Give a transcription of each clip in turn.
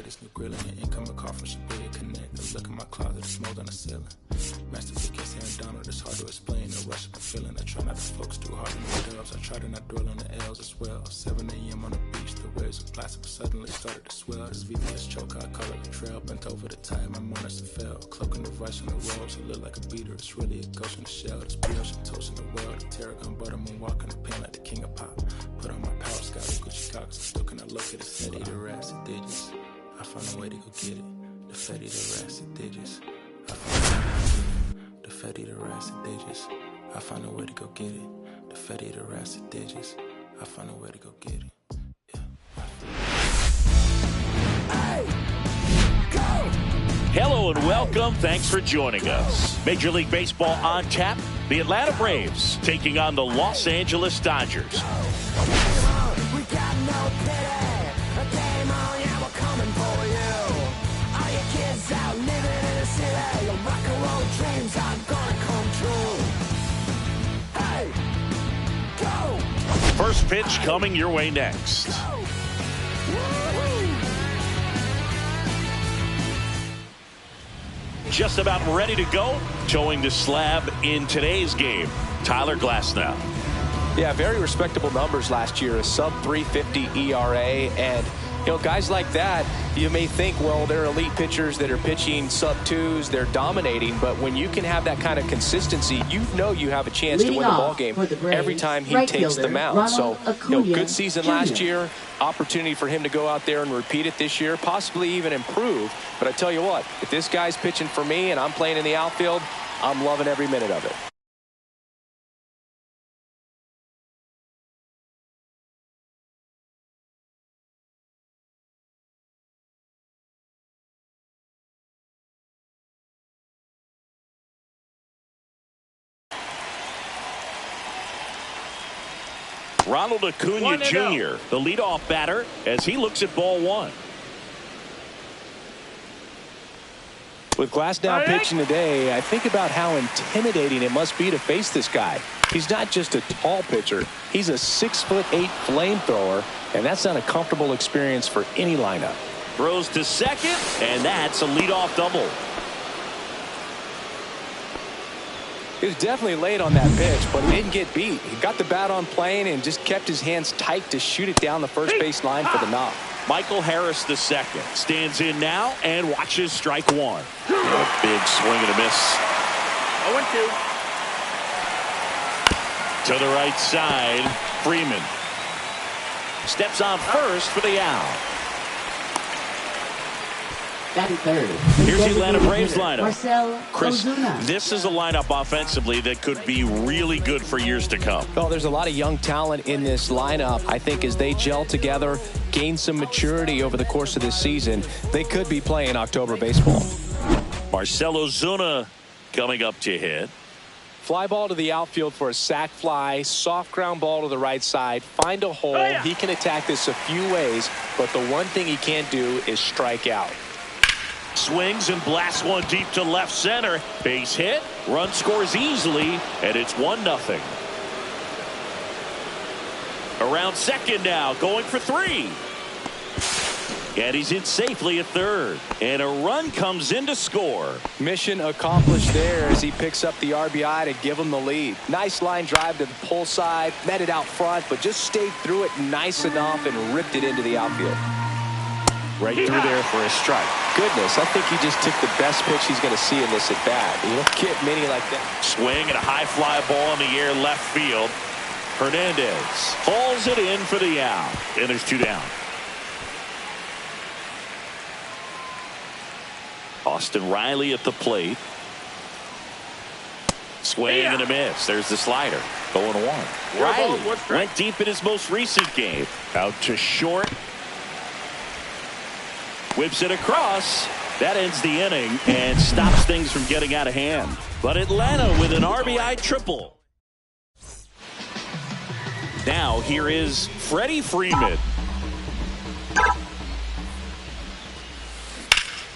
latest new grilling and incoming call from Shabuya Connect. I look in my closet, it's mold on the ceiling. Master Vic and Aaron Donald, it's hard to explain. The rush of a feeling. I try not to focus too hard on the dubs. I try to not dwell on the L's as well. 7 a.m. on the beach, the waves of plastic suddenly started to swell. This VVS choker, I call it a trail. Bent over the time, my monitor fell. Cloaking the rice on the rolls, it look like a beater. It's really a ghost in the shell. This brioche toast in the world. The tarragon butter moon walking the pen like the king of pop. Put on my power scout, Gucci cocks. Still cannot look at his head, the rats and digits. I found a way to go get it. The fatty, the rats and digits. I found a way to go get it. The fatty, the rats and digits. I found a way to go get it. The fatty, the rats and digits. I found a way to go get it. Hello and welcome. Thanks for joining us. Major League Baseball on tap. The Atlanta Braves taking on the Los Angeles Dodgers. First pitch coming your way next. Just about ready to go. Towing the slab in today's game, Tyler Glasnow. Yeah, very respectable numbers last year. A sub 350 ERA. And, you know, guys like that, you may think, well, they're elite pitchers that are pitching sub twos. They're dominating. But when you can have that kind of consistency, you know you have a chance to win the ball game every time he takes the mound. So, you know, good season last year. Opportunity for him to go out there and repeat it this year, possibly even improve. But I tell you what, if this guy's pitching for me and I'm playing in the outfield, I'm loving every minute of it. Ronald Acuna Jr., the leadoff batter, as he looks at ball one. With Glasnow pitching today, I think about how intimidating it must be to face this guy. He's not just a tall pitcher. He's a 6'8" flamethrower, and that's not a comfortable experience for any lineup. Throws to second, and that's a leadoff double. He was definitely late on that pitch, but he didn't get beat. He got the bat on plane and just kept his hands tight to shoot it down the first base line for the knock. Michael Harris the second stands in now and watches strike one. A big swing and a miss. 0-2. To the right side, Freeman steps on first for the out. Third. Here's the Atlanta Braves lineup. Chris, Ozuna. this is a lineup offensively that could be really good for years to come. Well, there's a lot of young talent in this lineup. I think as they gel together, gain some maturity over the course of this season, they could be playing October baseball. Marcell Ozuna coming up to hit. Fly ball to the outfield for a sac fly. Soft ground ball to the right side. Find a hole. He can attack this a few ways, but the one thing he can't do is strike out. Swings and blasts one deep to left center. Base hit. Run scores easily, and it's 1-0. Around second now, going for three. And he's in safely at third. And a run comes in to score. Mission accomplished there as he picks up the RBI to give him the lead. Nice line drive to the pull side. Met it out front, but just stayed through it nice enough and ripped it into the outfield. Right through there for a strike. Goodness, I think he just took the best pitch he's going to see in this at bat. You don't get many like that. Swing and a high fly ball in the air left field. Hernandez hauls it in for the out. And there's two down. Austin Riley at the plate. Swing and a miss. There's the slider. 0-1. Riley went deep in his most recent game. Out to short. Whips it across. That ends the inning and stops things from getting out of hand. But Atlanta with an RBI triple. Now here is Freddie Freeman.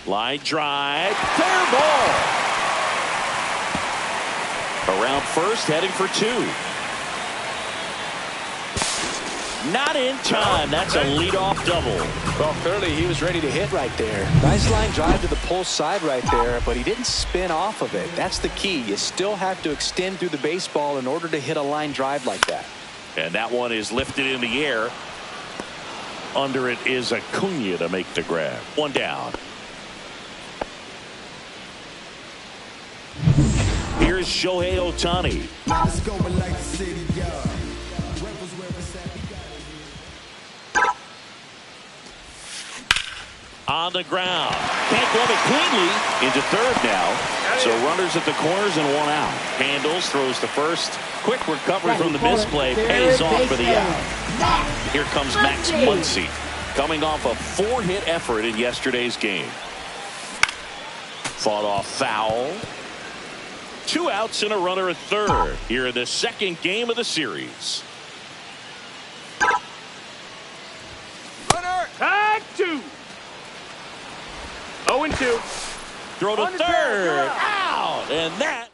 Line drive. Fair ball. Around first, heading for two. Not in time. That's a leadoff double. Well, clearly he was ready to hit right there. Nice line drive to the pull side right there, but he didn't spin off of it. That's the key. You still have to extend through the baseball in order to hit a line drive like that. And that one is lifted in the air. Under it is Acuna to make the grab. One down. Here's Shohei Ohtani. On the ground. Can't glove it cleanly. Into third now. So runners at the corners and one out. Handles, throws to first. Quick recovery from the misplay. Pays off for the out. Here comes Max Muncy, coming off a 4-hit effort in yesterday's game. Fought off foul. 2 outs and a runner at third here in the second game of the series. Runner at 2. 0-2. Throw to third. Out. And that.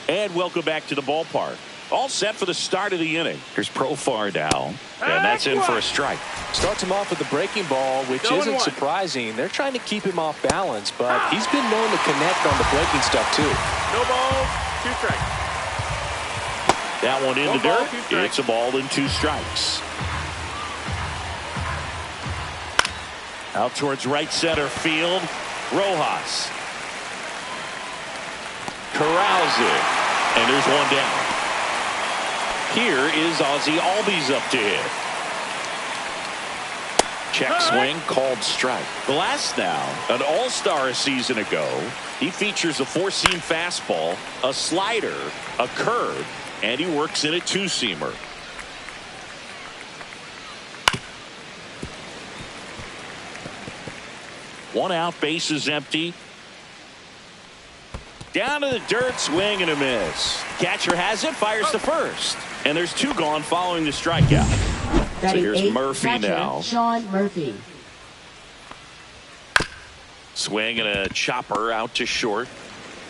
And welcome back to the ballpark. All set for the start of the inning. Here's Profar now. And that's in for a strike. Starts him off with the breaking ball, which isn't surprising. They're trying to keep him off balance, but he's been known to connect on the breaking stuff too. No balls, 2 strikes. That one in the dirt. It's a ball and 2 strikes. Out towards right center field. Rojas corrals it. And there's one down. Here is Ozzie Albies up to hit. Check swing, called strike. Glass now, an all-star a season ago. He features a 4-seam fastball, a slider, a curve, and he works in a 2-seamer. One out, base is empty. Down to the dirt, swing and a miss. Catcher has it, fires to first. And there's 2 gone following the strikeout. So here's Murphy now. Sean Murphy. Swing and a chopper out to short.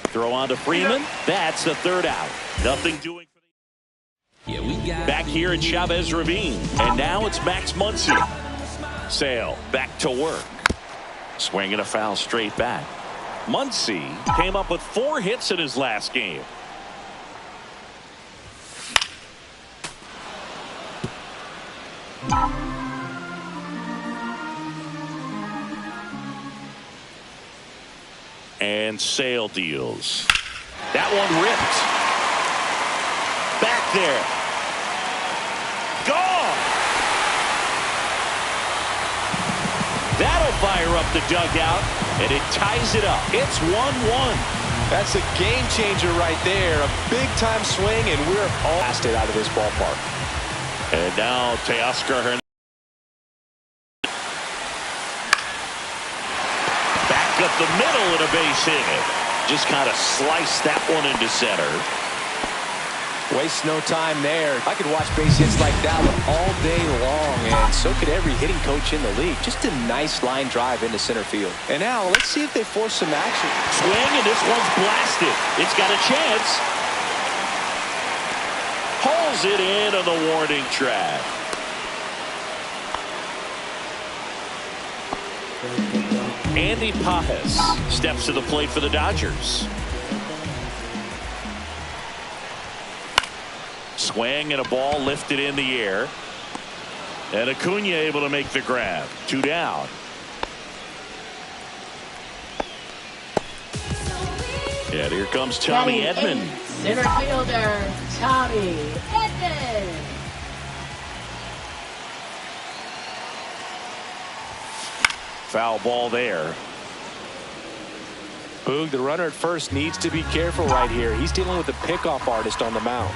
Throw on to Freeman. That's the 3rd out. Nothing doing for the back here at Chavez Ravine. And now it's Max Muncy. Sale back to work. Swing and a foul straight back. Muncy came up with 4 hits in his last game. And Sale deals. That one ripped. Back there. Gone. That'll fire up the dugout, and it ties it up. It's 1-1. That's a game changer right there. A big-time swing, and we're all blasted out of this ballpark. And now Teoscar Hernandez. Back up the middle and a base hit. Just kind of sliced that one into center. Waste no time there. I could watch base hits like that one all day long, and so could every hitting coach in the league. Just a nice line drive into center field. And now let's see if they force some action. Swing, and this one's blasted. It's got a chance. Hauls it in on the warning track. Andy Pajes steps to the plate for the Dodgers. Swing and a ball lifted in the air. And Acuna able to make the grab. 2 down. And here comes Tommy Edman. Center fielder, Tommy Edman. Foul ball there. Boog, the runner at first needs to be careful right here. He's dealing with a pickoff artist on the mound.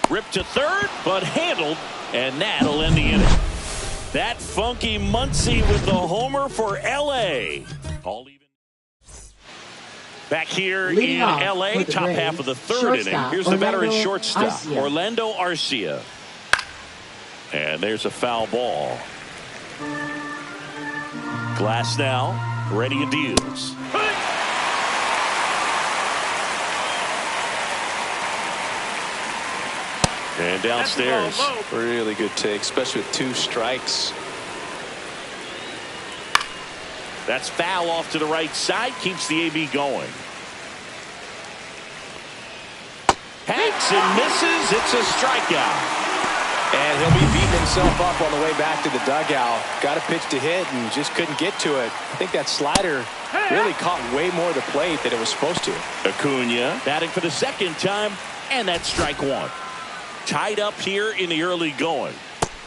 Ripped to third, but handled, and that'll end the inning. That funky Muncy with the homer for L.A. All even. Back here in L.A., top half of the 3rd inning. Here's the veteran shortstop, Orlando Arcia. And there's a foul ball. Glass now, ready and deals. And downstairs. Really good take, especially with 2 strikes. That's foul off to the right side. Keeps the AB going. Hanks and misses. It's a strikeout. And he'll be beating himself up on the way back to the dugout. Got a pitch to hit and just couldn't get to it. I think that slider really caught way more of the plate than it was supposed to. Acuna batting for the second time, and that's strike 1. Tied up here in the early going.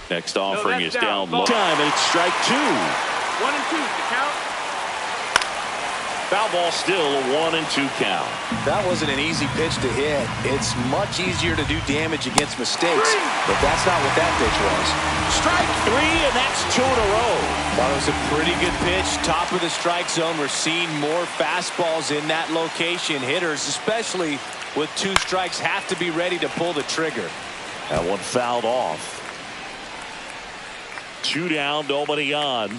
Next offering is down low. Time, and it's strike 2. 1 and 2 to count. Foul ball, still a 1 and 2 count. That wasn't an easy pitch to hit. It's much easier to do damage against mistakes, but that's not what that pitch was. Strike 3, and that's 2 in a row. Thought it was a pretty good pitch. Top of the strike zone. We're seeing more fastballs in that location. Hitters, especially with 2 strikes, have to be ready to pull the trigger. That one fouled off. 2 down, nobody on.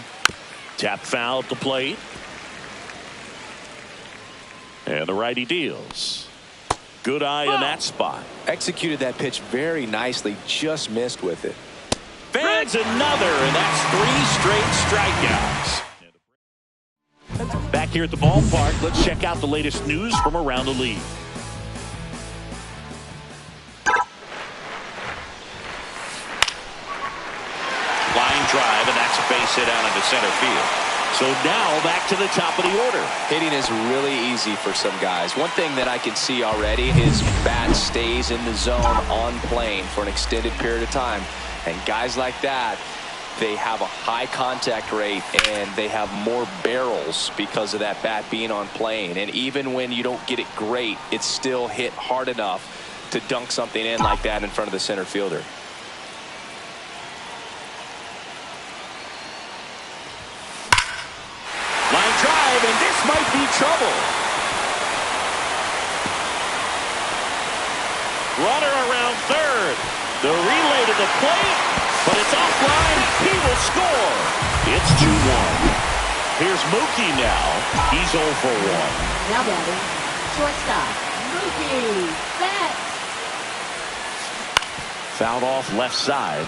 Tap foul at the plate. And the righty deals. Good eye in that spot. Executed that pitch very nicely. Just missed with it. Fans another, and that's 3 straight strikeouts. Back here at the ballpark, let's check out the latest news from around the league. Line drive, and that's a base hit out into center field. So now back to the top of the order. Hitting is really easy for some guys. One thing that I can see already, his bat stays in the zone on plane for an extended period of time. And guys like that, they have a high contact rate and they have more barrels because of that bat being on plane. And even when you don't get it great, it's still hit hard enough to dunk something in like that in front of the center fielder. Line drive, and this might be trouble. Runner around third. The relay to the plate, but it's offline. He will score. It's 2-1. Here's Mookie now. He's 0 for 1. Now batting, shortstop, Mookie Betts. Fouled off left side.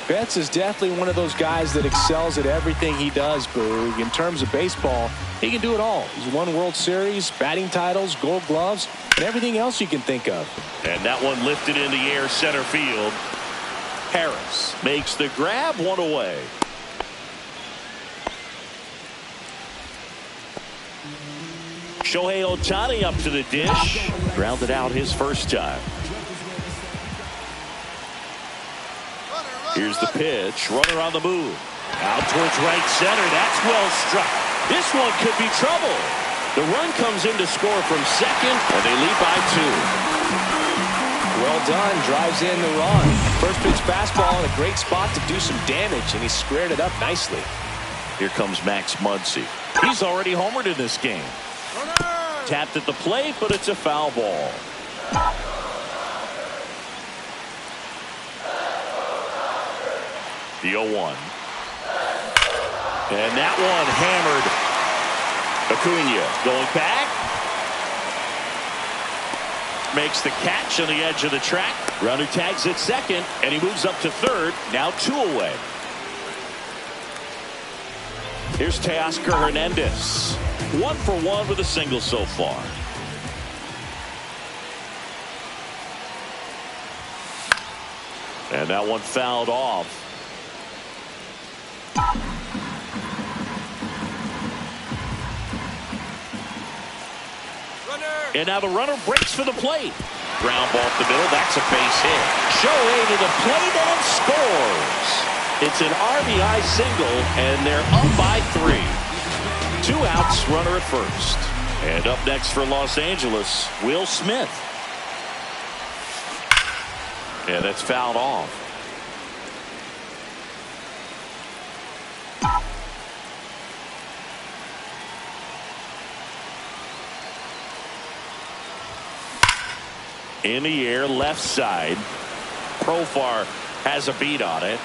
Betts is definitely one of those guys that excels at everything he does, Boog. In terms of baseball, he can do it all. He's won World Series, batting titles, Gold Gloves, and everything else you can think of. And that one lifted in the air center field. Harris makes the grab, 1 away. Shohei Ohtani up to the dish. Grounded out his first time. Here's the pitch. Runner on the move. Out towards right center. That's well struck. This one could be trouble. The run comes in to score from second, and they lead by 2. Well done. Drives in the run. First pitch fastball in a great spot to do some damage, and he squared it up nicely. Here comes Max Muncy. He's already homered in this game. Tapped at the plate, but it's a foul ball. The 0-1. And that one hammered. Acuna going back. Makes the catch on the edge of the track. Runner tags at second, and he moves up to third. Now 2 away. Here's Teoscar Hernandez. 1 for 1 with a single so far. And that one fouled off. And now the runner breaks for the plate. Ground ball up the middle. That's a base hit. Shohei to the plate and scores. It's an RBI single, and they're up by 3. 2 outs, runner at first. And up next for Los Angeles, Will Smith. And that's fouled off. In the air, left side. Profar has a beat on it.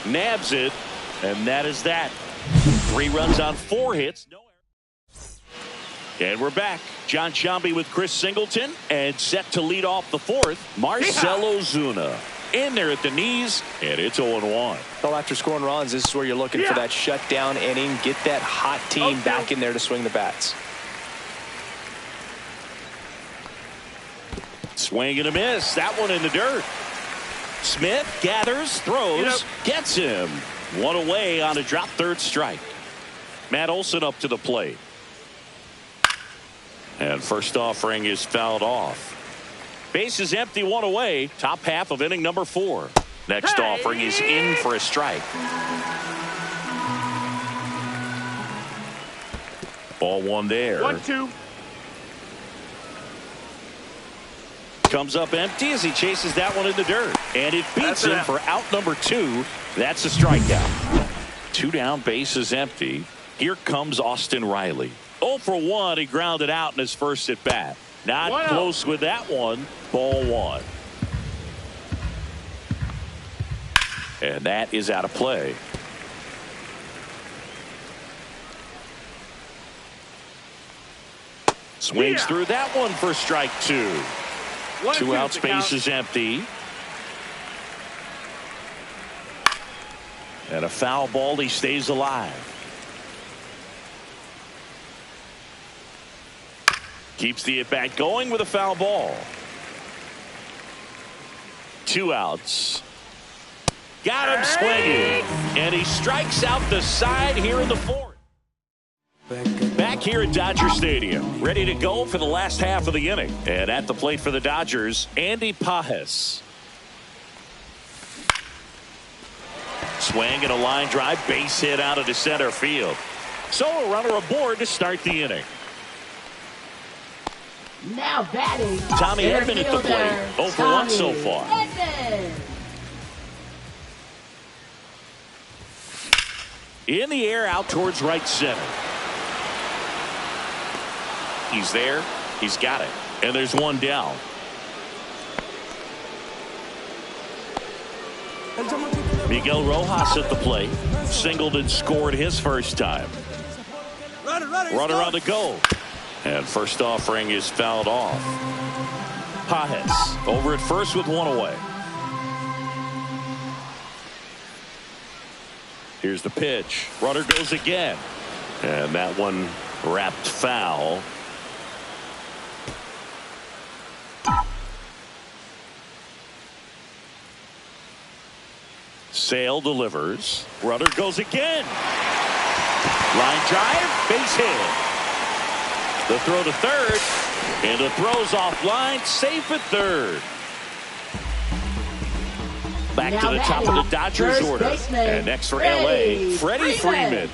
Nabs it, and that is that. 3 runs on 4 hits. No error. And we're back. John Sciambi with Chris Singleton, and set to lead off the fourth, Marcell Ozuna. In there at the knees, and it's 0-1. Well, after scoring runs, this is where you're looking for that shutdown inning. Get that hot team back in there to swing the bats. Swing and a miss. That one in the dirt. Smith gathers, throws, gets him. One away on a drop, third strike. Matt Olson up to the plate. And first offering is fouled off. Base is empty, one away. Top half of inning number 4. Next offering is in for a strike. Ball one there. 1-2. Comes up empty as he chases that one in the dirt. And it beats him for out number 2. That's a strikeout. 2 down, base is empty. Here comes Austin Riley. 0 for 1. He grounded out in his first at bat. Not close with that one. Ball 1. And that is out of play. Swings through that one for strike 2. 2 outs, base is empty. And a foul ball, he stays alive. Keeps the at-bat going with a foul ball. 2 outs. Got him swinging. And he strikes out the side here in the 4th. Back here at Dodger Stadium, ready to go for the last half of the inning. And at the plate for the Dodgers, Andy Pages. Swing and a line drive, base hit out of the center field. So a runner aboard to start the inning. Now batting, Tommy Edman at the plate. 0 for 1 so far. Edman. In the air, out towards right center. He's there. He's got it. And there's one down. Miguel Rojas at the plate. Singled and scored his first time. Runner on the go. And first offering is fouled off. Pages over at first with one away. Here's the pitch. Runner goes again. And that one wrapped foul. Sale delivers. Runner goes again. Line drive, base hit. The throw to third, and the throw's offline, safe at third. Back to the top of the Dodgers order. And next for LA, Freddie Freeman.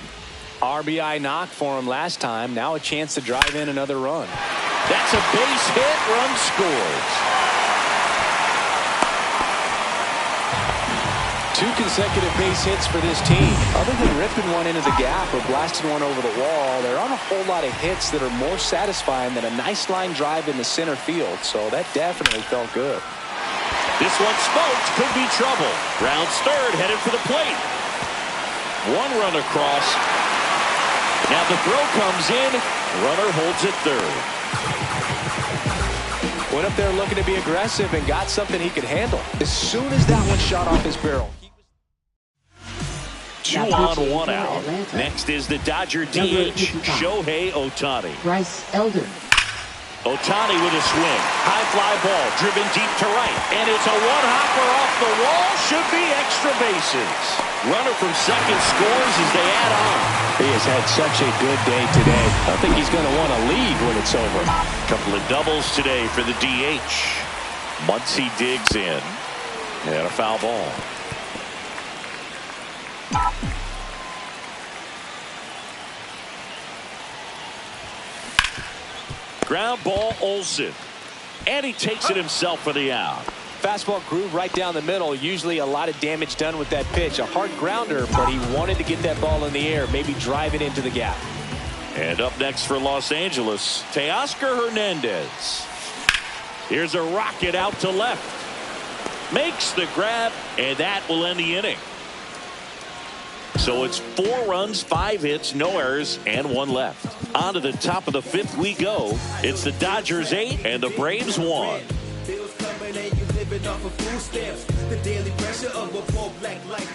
RBI knock for him last time. Now a chance to drive in another run. That's a base hit, run scores. 2 consecutive base hits for this team. Other than ripping one into the gap or blasting one over the wall, there aren't a whole lot of hits that are more satisfying than a nice line drive in the center field. So that definitely felt good. This one smoked, could be trouble. Rounds third, headed for the plate. One run across. Now the throw comes in. Runner holds it third. Went up there looking to be aggressive and got something he could handle. As soon as that one shot off his barrel. 2 on, 1 out. Next is the Dodger DH, Shohei Ohtani. Bryce Elder. Ohtani with a swing. High fly ball driven deep to right. And it's a one-hopper off the wall. Should be extra bases. Runner from second scores as they add on. He has had such a good day today. I think he's going to want to lead when it's over. Couple of doubles today for the DH. Muncy digs in. And a foul ball. Ground ball, Olson. And he takes it himself for the out. Fastball groove right down the middle. Usually a lot of damage done with that pitch. A hard grounder, but he wanted to get that ball in the air, maybe drive it into the gap. And up next for Los Angeles, Teoscar Hernandez. Here's a rocket out to left. Makes the grab, and that will end the inning. So it's 4 runs, 5 hits, no errors, and 1 left. On to the top of the 5th we go. It's the Dodgers 8 and the Braves 1.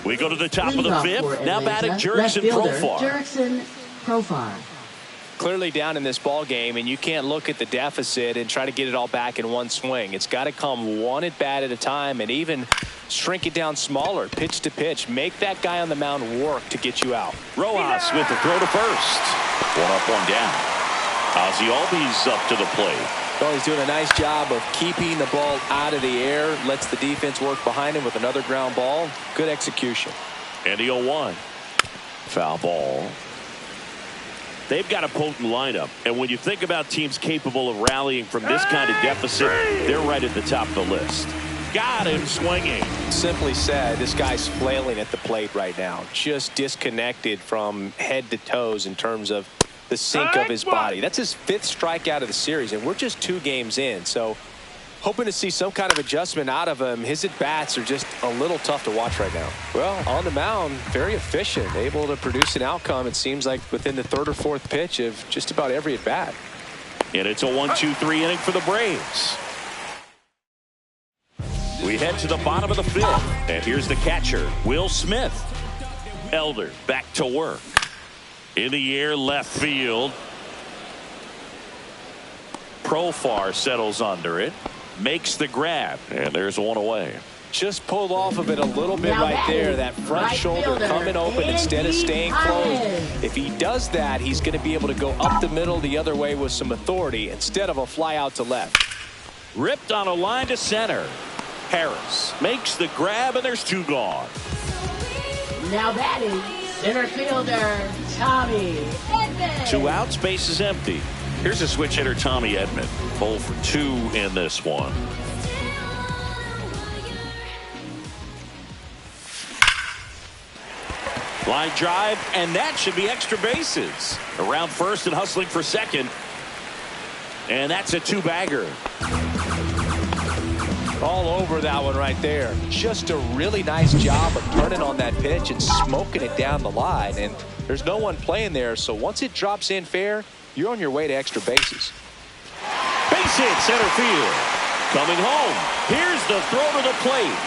We go to the top of the 5th. Now batting Jurickson Profar. Clearly down in this ball game, and you can't look at the deficit and try to get it all back in one swing. It's got to come one at bat at a time, and even shrink it down smaller, pitch to pitch. Make that guy on the mound work to get you out. Rojas with the throw to first. 1 up, 1 down. Ozzie Albies up to the plate. Well, he's doing a nice job of keeping the ball out of the air. Lets the defense work behind him with another ground ball. Good execution. And the 0-1. Foul ball. They've got a potent lineup, and when you think about teams capable of rallying from this kind of deficit, they're right at the top of the list. Got him swinging. Simply said, this guy's flailing at the plate right now. Just disconnected from head to toes in terms of the sink of his body. That's his 5th strikeout of the series, and we're just 2 games in. So hoping to see some kind of adjustment out of him. His at-bats are just a little tough to watch right now. Well, on the mound, very efficient, able to produce an outcome, it seems like, within the 3rd or 4th pitch of just about every at-bat. And it's a 1-2-3 inning for the Braves. We head to the bottom of the 5th, and here's the catcher, Will Smith. Elder back to work. In the air, left field. Profar settles under it. Makes the grab, and there's 1 away. Just pulled off of it a little bit right there. That front shoulder coming open instead of staying closed. If he does that, he's going to be able to go up the middle the other way with some authority instead of a fly out to left. Ripped on a line to center. Harris makes the grab, and there's 2 gone. Now batting center fielder Tommy Edman. 2 outs, base is empty. Here's a switch hitter, Tommy Edman. 0 for 2 in this one. Line drive, and that should be extra bases. Around first and hustling for second. And that's a 2-bagger. All over that one right there. Just a really nice job of turning on that pitch and smoking it down the line. And there's no one playing there, so once it drops in fair, you're on your way to extra bases. Base hit, center field. Coming home. Here's the throw to the plate.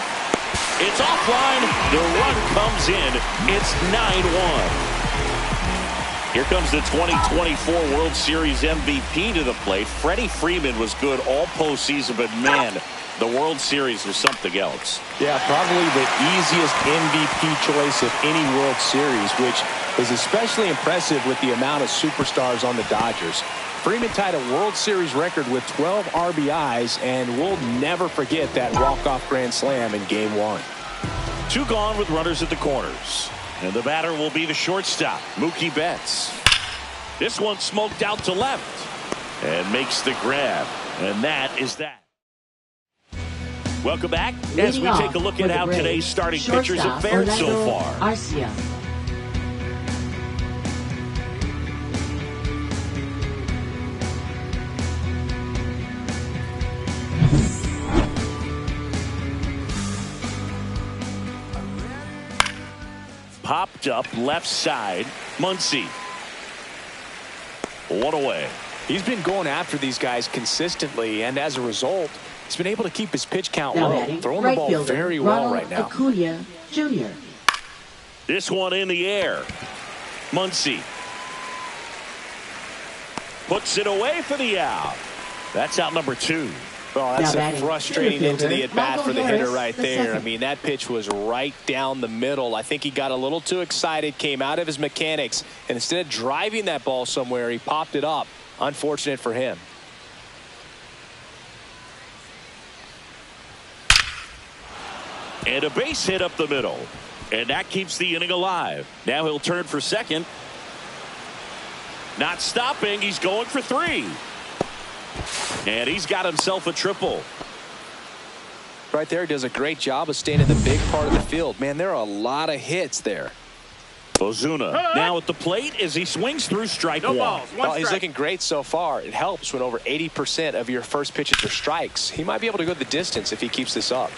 It's offline. The run comes in. It's 9-1. Here comes the 2024 World Series MVP to the plate. Freddie Freeman was good all postseason, but man, the World Series was something else. Yeah, probably the easiest MVP choice of any World Series, which is especially impressive with the amount of superstars on the Dodgers. Freeman tied a World Series record with 12 RBIs, and we'll never forget that walk-off grand slam in Game 1. 2 gone with runners at the corners. And the batter will be the shortstop, Mookie Betts. This one smoked out to left and makes the grab. And that is that. Welcome back as we take a look at how today's starting pitchers have fared so far. Arcia. Popped up left side. Muncy. 1 away. He's been going after these guys consistently, and as a result, he's been able to keep his pitch count Now low, throwing the ball very well right now. Acuna Jr. This one in the air. Muncy puts it away for the out. That's out number 2. Well, that's a frustrating into the at-bat for the hitter right there. I mean, that pitch was right down the middle. I think he got a little too excited, came out of his mechanics, and instead of driving that ball somewhere, he popped it up. Unfortunate for him. And a base hit up the middle. And that keeps the inning alive. Now he'll turn for second. Not stopping. He's going for 3. And he's got himself a triple. Right there, does a great job of staying in the big part of the field. Man, there are a lot of hits there. Ozuna now at the plate as he swings through strike 1. Well, he's looking great so far. It helps when over 80% of your first pitches are strikes. He might be able to go the distance if he keeps this up.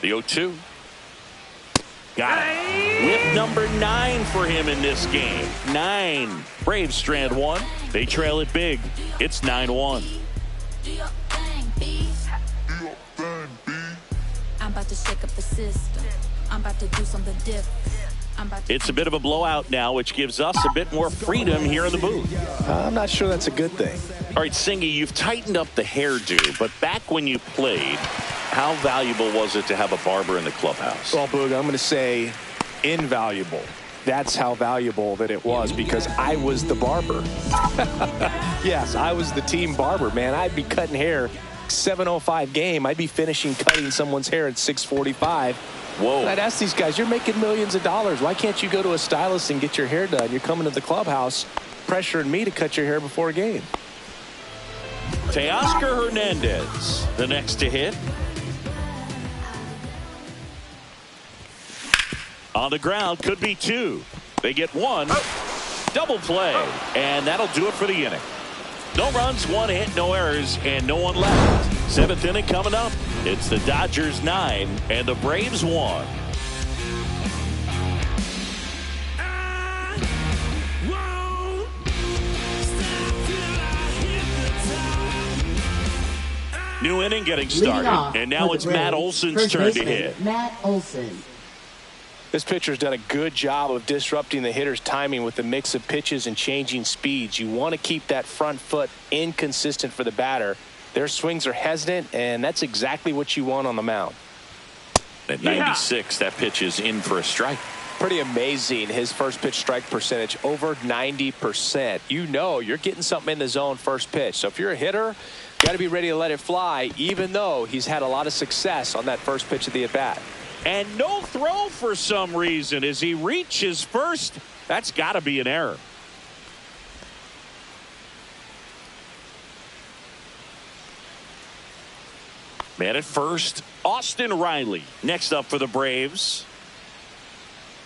The 0-2. Got it. Whip number 9 for him in this game. 9. Braves strand 1. They trail it big. It's 9-1. I'm about to shake up the system. I'm about to do something different. It's a bit of a blowout now, which gives us a bit more freedom here in the booth. I'm not sure that's a good thing. All right, Singy, you've tightened up the hairdo, but back when you played, how valuable was it to have a barber in the clubhouse? Well, Boog, I'm going to say invaluable. That's how valuable that it was, because I was the barber. Yes, I was the team barber, man. I'd be cutting hair 7:05 game. I'd be finishing cutting someone's hair at 6:45. Whoa. And I'd ask these guys, you're making millions of dollars. Why can't you go to a stylist and get your hair done? You're coming to the clubhouse pressuring me to cut your hair before a game. Teoscar Hernandez, the next to hit. On the ground, could be 2. They get 1. Double play. And that'll do it for the inning. No runs, 1 hit, no errors, and no one left. 7th inning coming up. It's the Dodgers 9 and the Braves 1. New inning getting started, and now it's Matt Olson's turn to hit. Matt Olson. This pitcher's done a good job of disrupting the hitter's timing with the mix of pitches and changing speeds. You want to keep that front foot inconsistent for the batter. Their swings are hesitant, and that's exactly what you want on the mound. At 96, that pitch is in for a strike. Pretty amazing, his first pitch strike percentage, over 90%. You know you're getting something in the zone first pitch. So if you're a hitter, got to be ready to let it fly, even though he's had a lot of success on that first pitch of the at-bat. And no throw for some reason as he reaches first. That's got to be an error. Man at first, Austin Riley. Next up for the Braves.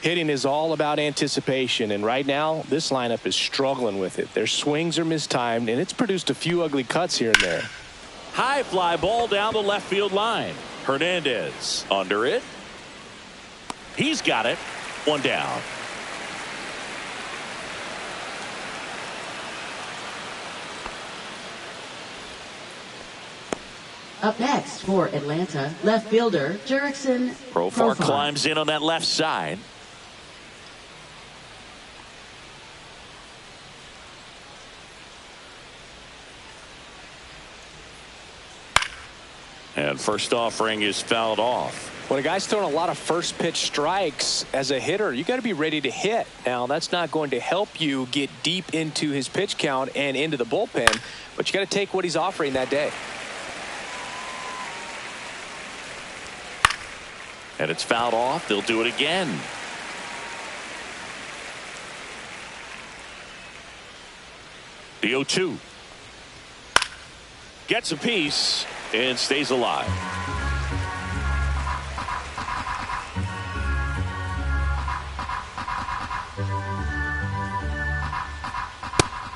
Hitting is all about anticipation, and right now this lineup is struggling with it. Their swings are mistimed, and it's produced a few ugly cuts here and there. High fly ball down the left field line. Hernandez under it. He's got it. 1 down. Up next for Atlanta, left fielder Jurickson Profar climbs in on that left side. And first offering is fouled off. When a guy's throwing a lot of first pitch strikes as a hitter, you got to be ready to hit. Now, that's not going to help you get deep into his pitch count and into the bullpen, but you got to take what he's offering that day. And it's fouled off. They'll do it again. The 0-2. Gets a piece and stays alive.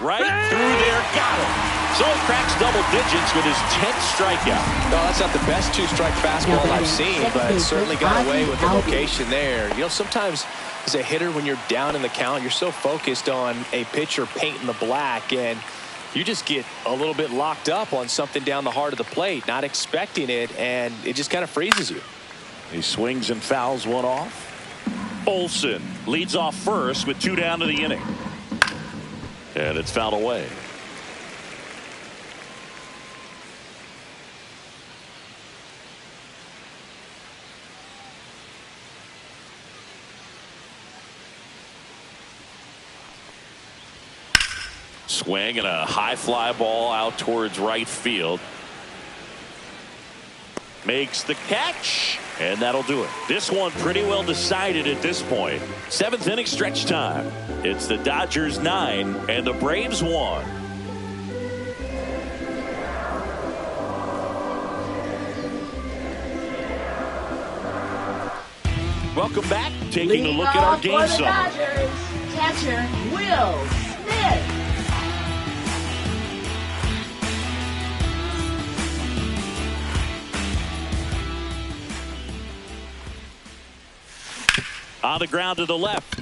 Right through there, got him. So he cracks double digits with his 10th strikeout. No, that's not the best 2-strike fastball I've seen, but certainly got away with the location there. You know, sometimes as a hitter, when you're down in the count, you're so focused on a pitcher painting the black, and you just get a little bit locked up on something down the heart of the plate, not expecting it, and it just kind of freezes you. He swings and fouls one off. Olson leads off first with 2 down to the inning. And it's fouled away. Swing and a high fly ball out towards right field. Makes the catch, and that'll do it. This one pretty well decided at this point. 7th inning stretch time. It's the Dodgers 9 and the Braves 1. Welcome back. Taking a look at our game summary. Catcher Will Smith. On the ground to the left.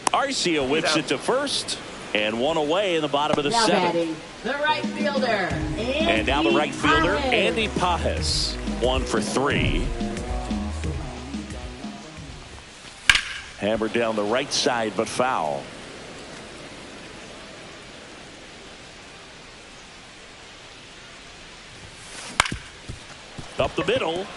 Arcia whips it to first. And one away in the bottom of the Now seventh. batting, the right fielder. And now the right fielder, Andy Pajes. 1 for 3. Hammered down the right side, but foul. Up the middle.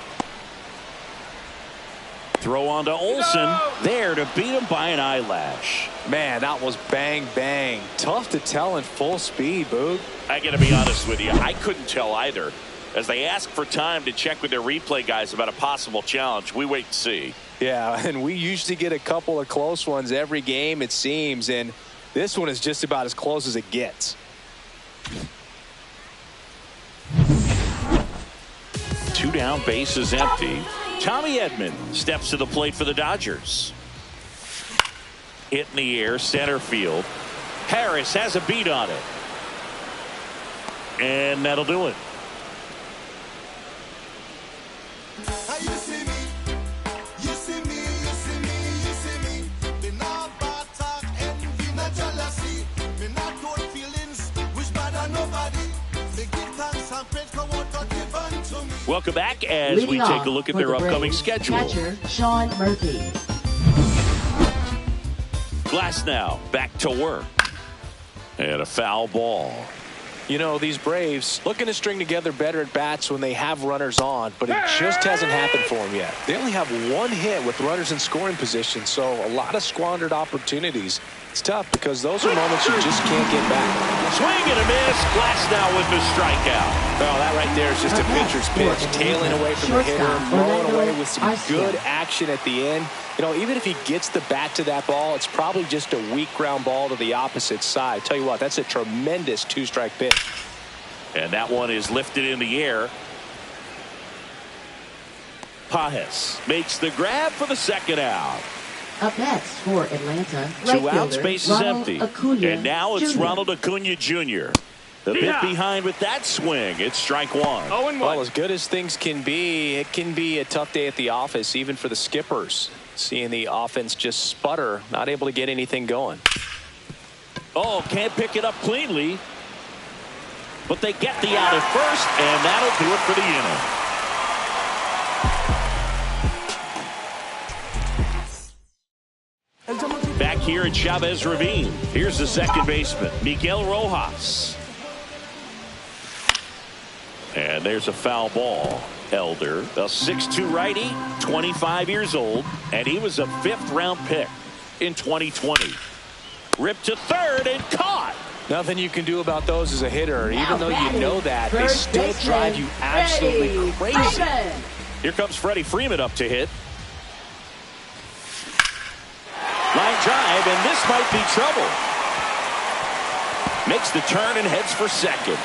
Throw on to Olsen. There to beat him by an eyelash. Man, that was bang, bang. Tough to tell in full speed, Boog. I got to be honest with you. I couldn't tell either. As they ask for time to check with their replay guys about a possible challenge, we wait to see. Yeah, and we usually get a couple of close ones every game, it seems. And this one is just about as close as it gets. 2 down, base is empty. Tommy Edman steps to the plate for the Dodgers. Hit in the air, center field. Harris has a beat on it. And that'll do it. Welcome back as Leading we take a look at their upcoming schedule. Catcher Sean Murphy. Glass now back to work. And a foul ball. You know, these Braves looking to string together better at bats when they have runners on, but it just hasn't happened for them yet. They only have 1 hit with runners in scoring position, so a lot of squandered opportunities. It's tough because those are moments you just can't get back. Swing and a miss. Glass now with the strikeout. Well, that right there is just a pitcher's pitch. Tailing away from the hitter, blowing away with some good action at the end. You know, even if he gets the bat to that ball, it's probably just a weak ground ball to the opposite side. Tell you what, that's a tremendous 2-strike pitch. And that one is lifted in the air. Pajes makes the grab for the second out. Up next for Atlanta, right 2 outs, fielder base is Ronald empty. Acuna And now it's Jr. Ronald Acuna Jr. The bit behind with that swing. It's strike 1. 0-1. Well, as good as things can be, it can be a tough day at the office, even for the skippers. Seeing the offense just sputter, not able to get anything going. Oh, can't pick it up cleanly. But they get the out at first, and that'll do it for the inning. Back here at Chavez Ravine, here's the second baseman, Miguel Rojas. And there's a foul ball. Elder, a 6'2 righty, 25 years old, and he was a 5th-round pick in 2020. Ripped to third and caught. Nothing you can do about those as a hitter. Even though you know that, they still drive you absolutely crazy. Here comes Freddie Freeman up to hit. Line drive, and this might be trouble. Makes the turn and heads for second.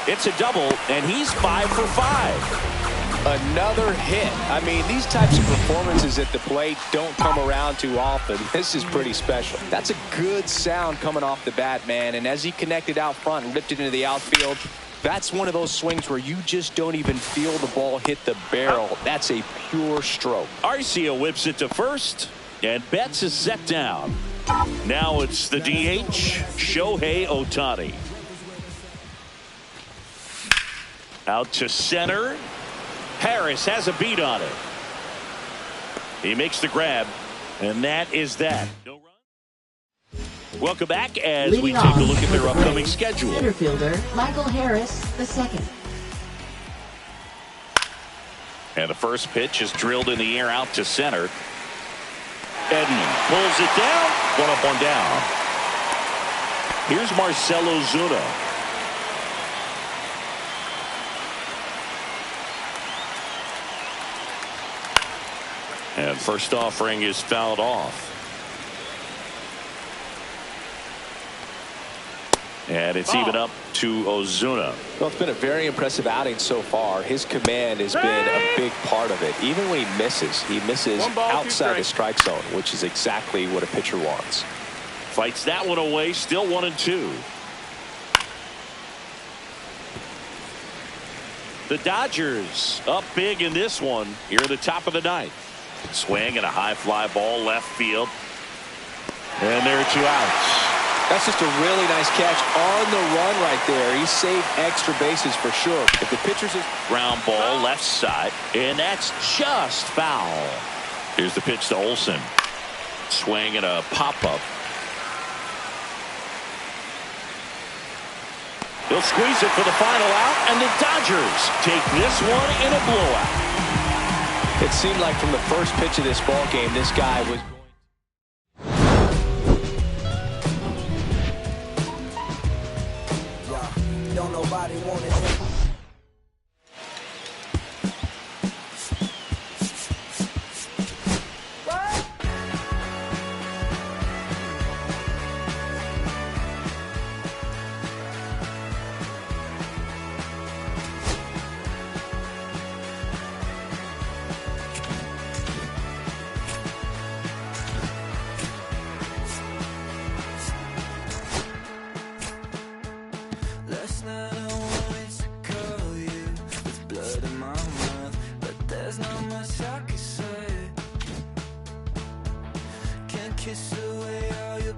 It's a double, and he's 5 for 5. Another hit. I mean, these types of performances at the plate don't come around too often. This is pretty special. That's a good sound coming off the bat, man. And as he connected out front and ripped it into the outfield, that's one of those swings where you just don't even feel the ball hit the barrel. That's a pure stroke. Arcia whips it to first, and Betts is set down. Now it's the DH, Shohei Ohtani. Out to center. Harris has a beat on it. He makes the grab, and that is that. No run. Welcome back as we take a look at their upcoming schedule. Center fielder Michael Harris II. And the first pitch is drilled in the air out to center. Edman pulls it down. 1 up, 1 down. Here's Marcell Ozuna. And first offering is fouled off. And it's even up to Ozuna. Well, it's been a very impressive outing so far. His command has been a big part of it. Even when he misses outside the strike zone, which is exactly what a pitcher wants. Fights that one away, still 1-2. The Dodgers up big in this one here at the top of the ninth. Swing and a high fly ball left field. And there are 2 outs. That's just a really nice catch on the run right there. He saved extra bases for sure. If the pitcher's ground ball left side, and that's just foul. Here's the pitch to Olsen. Swing and a pop-up. He'll squeeze it for the final out, and the Dodgers take this one in a blowout. It seemed like from the first pitch of this ball game, this guy was going. Don't nobody want it. Last night I wanted to call you with blood in my mouth, but there's not much I can say. Can't kiss away all your